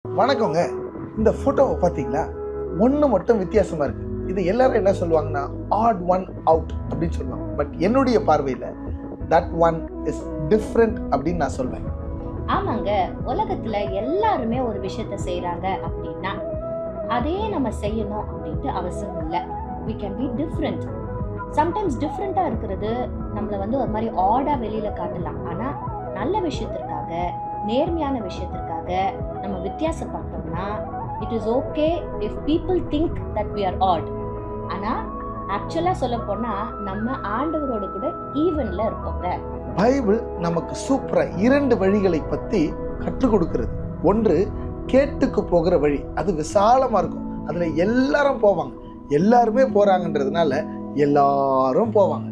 வணக்கங்க. இந்த ஃபோட்டோவை பார்த்தீங்களா? ஒன்று மட்டும் வித்தியாசமாக இருக்குது. இது எல்லாரும் என்ன சொல்லுவாங்கன்னா ஆட் ஒன் அவுட் அப்படின்னு சொல்லுவாங்க. பட் என்னுடைய பார்வையில் தட் ஒன் இஸ் டிஃப்ரெண்ட் அப்படின்னு நான் சொல்வேன். ஆமாங்க, உலகத்துல எல்லாருமே ஒரு விஷயத்த செய்யறாங்க அப்படின்னா அதே நம்ம செய்யணும் அப்படின்ட்டு அவசியம் இல்லை. we can be different. sometimes டிஃப்ரெண்டா இருக்கிறது நம்மளை ஒரு மாதிரி ஆடா வெளியில காட்டலாம். ஆனா நல்ல விஷயத்திற்காக, நேர்மையான விஷயத்திற்காக நம்ம வித்தியாசப்பட்டோம்னா it is okay if people think that we are odd. ஆனா ஆக்சுவலா சொல்ல போனா நம்ம ஆண்டவரோட கூட ஈவன்ல இருப்போங்க. பைபிள் நமக்கு சூப்பரா 2 வழிகளை பத்தி கற்றுக் கொடுக்கிறது. ஒன்று, கேட்டுக்கு போகிற வழி. அது விசாலமா இருக்கும். அதுல எல்லாரும் போவாங்க. எல்லாருமே போறாங்கன்றதுனால எல்லாரும் போவாங்க.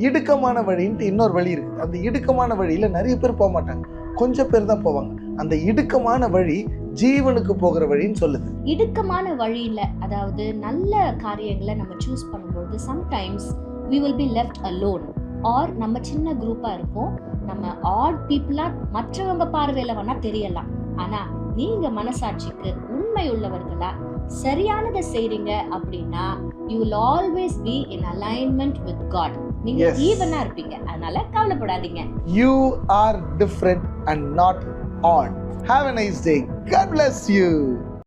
இடுக்கமான வழின்ட்டு இன்னொரு வழி இருக்கு. அந்த இடுக்கமான வழியில நிறைய பேர் போக மாட்டாங்க, கொஞ்சம் பேர் தான் போவாங்க. அந்த இடுக்கமான வழி ஜீவனுக்கு போகிற வழின்னு சொல்லுது. இடுக்கமான வழியில, அதாவது நல்ல காரியங்களை நம்ம சூஸ் பண்ணும்போது sometimes we will be left alone. Or நம்ம சின்ன குரூப்பா இருப்போம். நம்ம ஆட் பீப்புளா மற்றவங்க பார்வையில வேணா தெரியலாம். ஆனா நீங்க மனசாட்சிக்கு உண்மை உள்ளவர்களா சரியானதை செய்றீங்க அப்படின்னா you will always be in alignment with God. நீங்க ஈவனா இருப்பீங்க. அதனால கவலைப்படாதீங்க. You are different and not odd. Have a nice day. God bless you.